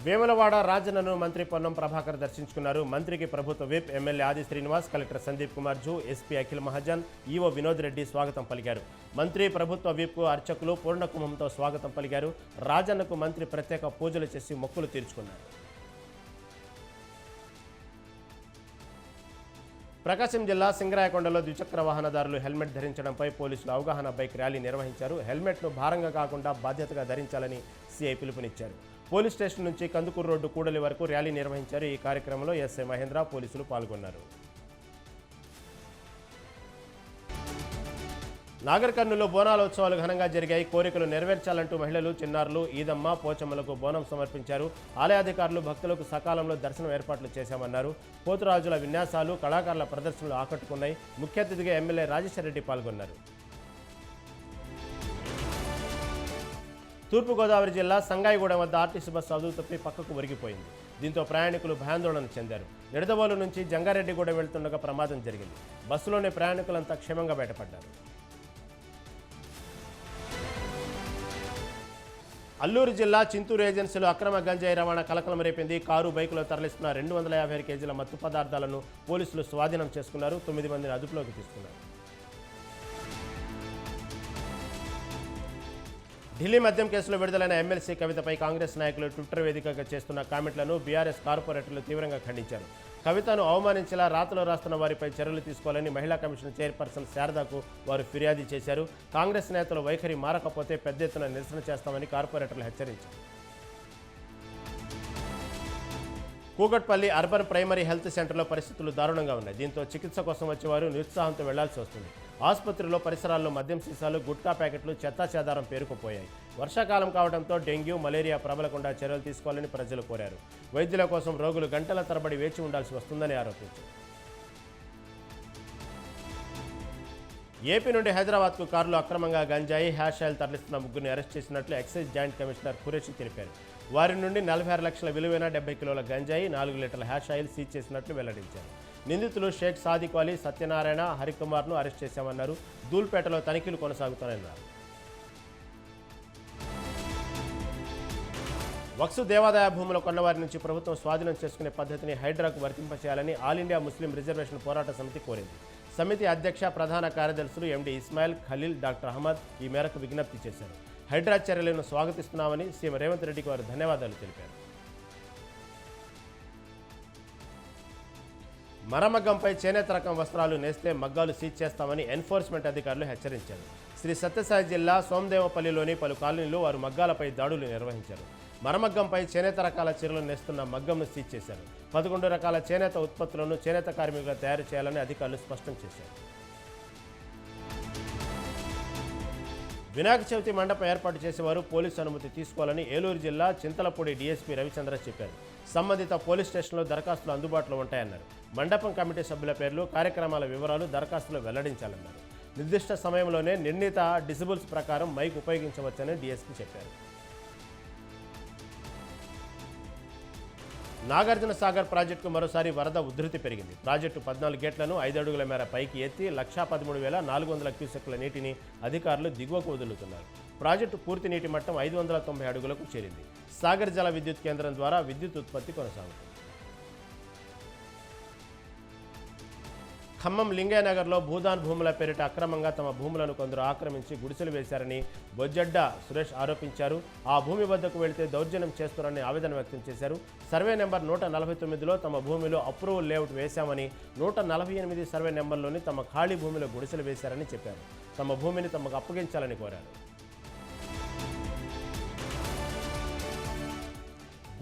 వేములవాడ రాజన్నను మంత్రి పొన్నం ప్రభాకర్ దర్శించుకున్నారు. మంత్రికి ప్రభుత్వ విప్ ఎమ్మెల్యే ఆది Srinivas, collector Sandeep Kumar zoo, SP Akhil Mahajan, EO Vinod Reddy స్వాగతం పలికారు. మంత్రి ప్రభుత్వ విప్ అర్చకులు పూర్ణకుంభంతో స్వాగతం పలికారు. రాజన్నకు మంత్రి ప్రత్యేక పూజలు చేసి మొక్కులు తీర్చుకున్నారు. ప్రకాశం జిల్లా సింగరాయకొండలో ద్విచక్ర వాహనదారులు హెల్మెట్ ధరించడంపై పోలీసులు అవగాహన బైక్ ర్యాలీ నిర్వహించారు. హెల్మెట్ను భారంగా కాకుండా బాధ్యతగా ధరించాలని సీఐ పిలుపునిచ్చారు. పోలీస్ స్టేషన్ నుంచి కందుకూరు రోడ్డు కూడలి వరకు ర్యాలీ నిర్వహించారు. ఈ కార్యక్రమంలో ఎస్ఐ మహేంద్ర, పోలీసులు పాల్గొన్నారు. నాగర్ కర్నూలులో బోనాల ఉత్సవాలు ఘనంగా జరిగాయి. కోరికలు నెరవేర్చాలంటూ మహిళలు, చిన్నారులు ఈదమ్మ, పోచమ్మలకు బోనం సమర్పించారు. ఆలయాధికారులు భక్తులకు సకాలంలో దర్శనం ఏర్పాట్లు చేశామన్నారు. పోతురాజుల విన్యాసాలు, కళాకారుల ప్రదర్శనలు ఆకట్టుకున్నాయి. ముఖ్య అతిథిగా ఎమ్మెల్యే రాజేశ్వర రెడ్డి పాల్గొన్నారు. తూర్పుగోదావరి జిల్లా సంగాయిగూడెం వద్ద ఆర్టీసీ బస్సు అదుపు తప్పి పక్కకు ఒరిగిపోయింది. దీంతో ప్రయాణికులు భయాందోళన చెందారు. నిడదవోలు నుంచి జంగారెడ్డిగూడెం వెళ్తుండగా ప్రమాదం జరిగింది. బస్సులోని ప్రయాణికులంతా క్షేమంగా బయటపడ్డారు. అల్లూరు జిల్లా చింతూరు ఏజెన్సీలో అక్రమ గంజాయి రవాణా కలకలం రేపింది. కారు, బైకులో తరలిస్తున్న 250 కేజీల మత్తు పదార్థాలను పోలీసులు స్వాధీనం చేసుకున్నారు. 9 మందిని అదుపులోకి తీసుకున్నారు. ఢిల్లీ మద్యం కేసులో విడుదలైన ఎమ్మెల్సీ కవితపై కాంగ్రెస్ నాయకులు ట్విట్టర్ వేదికగా చేస్తున్న కామెంట్లను బీఆర్ఎస్ కార్పొరేటర్లు తీవ్రంగా ఖండించారు. కవితను అవమానించేలా రాతలు రాస్తున్న వారిపై చర్యలు తీసుకోవాలని మహిళా కమిషన్ చైర్పర్సన్ శారదాకు వారు ఫిర్యాదు చేశారు. కాంగ్రెస్ నేతలు వైఖరి మారకపోతే పెద్ద ఎత్తున నిరసన చేస్తామని కార్పొరేటర్లు హెచ్చరించారు. కూకట్పల్లి అర్బన్ ప్రైమరీ హెల్త్ సెంటర్లో పరిస్థితులు దారుణంగా ఉన్నాయి. దీంతో చికిత్స కోసం వచ్చేవారు నిరుత్సాహంతో వెళ్లాల్సి వస్తుంది. ఆసుపత్రిలో పరిసరాల్లో మద్యం సీసాలు, గుట్కా ప్యాకెట్లు, చెత్తాచెదారం పేరుకుపోయాయి. వర్షాకాలం కావడంతో డెంగ్యూ, మలేరియా ప్రబలకుండా చర్యలు తీసుకోవాలని ప్రజలు కోరారు. వైద్యుల కోసం రోగులు గంటల తరబడి వేచి ఉండాల్సి వస్తుందని ఆరోపించారు. ఏపీ నుండి హైదరాబాద్కు కారులో అక్రమంగా గంజాయి, హ్యాష్ ఆయిల్ తరలిస్తున్న ముగ్గురిని అరెస్ట్ చేసినట్లు ఎక్సైజ్ జాయింట్ కమిషనర్ ఖురేషి తెలిపారు. వారి నుండి 46 లక్షల విలువైన 70 కిలోల గంజాయి, 4 లీటర్ల హ్యాష్ ఆయిల్ సీజ్ చేసినట్లు వెల్లడించారు. నిందితులు షేక్ సాదిక్ అలీ, సత్యనారాయణ, హరికుమార్ను అరెస్ట్ చేశామన్నారు. దూల్పేటలో తనిఖీలు కొనసాగుతాయన్నారు. వక్సు దేవాదాయ భూముల కొన్నవారి నుంచి ప్రభుత్వం స్వాధీనం చేసుకునే పద్ధతిని హైడ్రాకు వర్తింపచేయాలని ఆల్ ఇండియా ముస్లిం రిజర్వేషన్ పోరాట సమితి కోరింది. సమితి అధ్యక్ష, ప్రధాన కార్యదర్శులు ఎండి ఇస్మాయిల్, ఖలీల్, డాక్టర్ అహ్మద్ ఈ మేరకు విజ్ఞప్తి చేశారు. హైడ్రా చర్యలను స్వాగతిస్తున్నామని సీఎం రేవంత్ రెడ్డికి వారు ధన్యవాదాలు తెలిపారు. మరమగ్గంపై చేనేత రకం వస్త్రాలు నేస్తే మగ్గాలు సీజ్ చేస్తామని ఎన్ఫోర్స్మెంట్ అధికారులు హెచ్చరించారు. శ్రీ సత్యసాయి జిల్లా సోమదేవపల్లిలోని పలు కాలనీలు వారు మగ్గాలపై దాడులు నిర్వహించారు. మరమగ్గంపై చేనేత రకాల చీరలు నేస్తున్న మగ్గంను సీజ్ చేశారు. 11 రకాల చేనేత ఉత్పత్తులను చేనేత కార్మికులు తయారు చేయాలని అధికారులు స్పష్టం చేశారు. వినాయక చవితి మండపం ఏర్పాటు చేసేవారు పోలీసు అనుమతి తీసుకోవాలని ఏలూరు జిల్లా చింతలపూడి డీఎస్పీ రవిచంద్ర చెప్పారు. సంబంధిత పోలీస్ స్టేషన్లో దరఖాస్తులు అందుబాటులో ఉంటాయన్నారు. మండపం కమిటీ సభ్యుల పేర్లు, కార్యక్రమాల వివరాలు దరఖాస్తులో వెల్లడించాలన్నారు. నిర్దిష్ట సమయంలోనే నిర్ణీత డిసిబుల్స్ ప్రకారం మైక్ ఉపయోగించవచ్చని డీఎస్పీ చెప్పారు. నాగార్జున సాగర్ ప్రాజెక్టుకు మరోసారి వరద ఉధృతి పెరిగింది. ప్రాజెక్టు 14 గేట్లను 5 అడుగుల మేర పైకి ఎత్తి 1,13,400 క్యూసెక్కుల నీటిని అధికారులు దిగువకు వదులుతున్నారు. ప్రాజెక్టు పూర్తి నీటి మట్టం 590 అడుగులకు చేరింది. సాగర్ జల విద్యుత్ కేంద్రం ద్వారా విద్యుత్ ఉత్పత్తి కొనసాగుతుంది. ఖమ్మం లింగయ్యనగర్లో భూదాన్ భూముల పేరిట అక్రమంగా తమ భూములను కొందరు ఆక్రమించి గుడిసెలు వేశారని బొజ్జడ్డ సురేష్ ఆరోపించారు. ఆ భూమి వద్దకు వెళితే దౌర్జన్యం చేస్తున్నారని ఆవేదన వ్యక్తం చేశారు. సర్వే నెంబర్ 149లో తమ భూమిలో అప్రూవల్ లేఅవుట్ వేశామని, 148 సర్వే నెంబర్లోని తమ ఖాళీ భూమిలో గుడిసెలు వేశారని చెప్పారు. తమ భూమిని తమకు అప్పగించాలని కోరారు.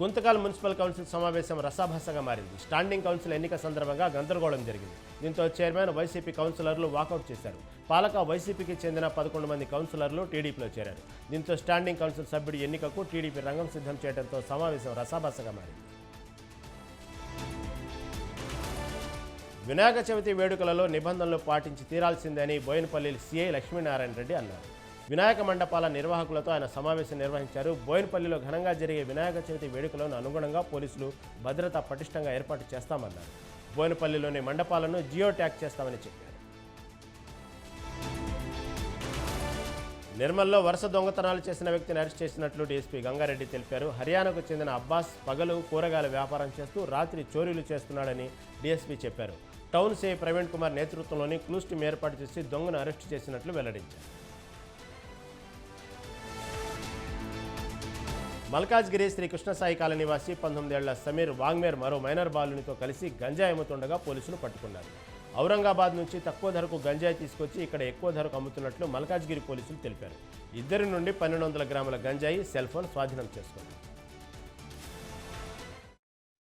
గుంతకల్ మున్సిపల్ కౌన్సిల్ సమావేశం రసాభాసగా మారింది. స్టాండింగ్ కౌన్సిల్ ఎన్నిక సందర్భంగా గందరగోళం జరిగింది. దీంతో చైర్మన్, వైసీపీ కౌన్సిలర్లు వాకౌట్ చేశారు. పాలక వైసీపీకి చెందిన 11 మంది కౌన్సిలర్లు టీడీపీలో చేరారు. దీంతో స్టాండింగ్ కౌన్సిల్ సభ్యుడి ఎన్నికకు టీడీపీ రంగం సిద్ధం చేయడంతో సమావేశం రసాభాసగా మారింది. వినాయక చవితి వేడుకలలో నిబంధనలు పాటించి తీరాల్సిందే అని బోయినపల్లి సీఐ లక్ష్మీనారాయణ రెడ్డి అన్నారు. వినాయక మండపాల నిర్వాహకులతో ఆయన సమావేశం నిర్వహించారు. బోయినపల్లిలో ఘనంగా జరిగే వినాయక చవితి వేడుకలను అనుగుణంగా పోలీసులు భద్రత పటిష్టంగా ఏర్పాటు చేస్తామన్నారు. బోయినపల్లిలోని మండపాలను జియో ట్యాగ్ చేస్తామని చెప్పారు. నిర్మల్లో వరుస దొంగతనాలు చేసిన వ్యక్తిని అరెస్ట్ చేసినట్లు డీఎస్పీ గంగారెడ్డి తెలిపారు. హర్యానాకు చెందిన అబ్బాస్ పగలు కూరగాయల వ్యాపారం చేస్తూ రాత్రి చోరీలు చేస్తున్నాడని డీఎస్పీ చెప్పారు. టౌన్ సిఐ ప్రవీణ్ కుమార్ నేతృత్వంలోని క్లూస్ టీం ఏర్పాటు చేసి దొంగను అరెస్టు చేసినట్లు వెల్లడించారు. మల్కాజ్గిరి శ్రీ కృష్ణసాయి కాలనీ నివాసి 19 ఏళ్ల సమీర్ వాంగ్మేర్ మరో మైనర్ బాలునితో కలిసి గంజాయి అమ్ముతుండగా పోలీసులు పట్టుకున్నారు. ఔరంగాబాద్ నుంచి తక్కువ ధరకు గంజాయి తీసుకొచ్చి ఇక్కడ ఎక్కువ ధరకు అమ్ముతున్నట్లు మల్కాజ్గిరి పోలీసులు తెలిపారు. ఇద్దరి నుండి 1200 గ్రాముల గంజాయి, సెల్ ఫోన్ స్వాధీనం చేసుకున్నారు.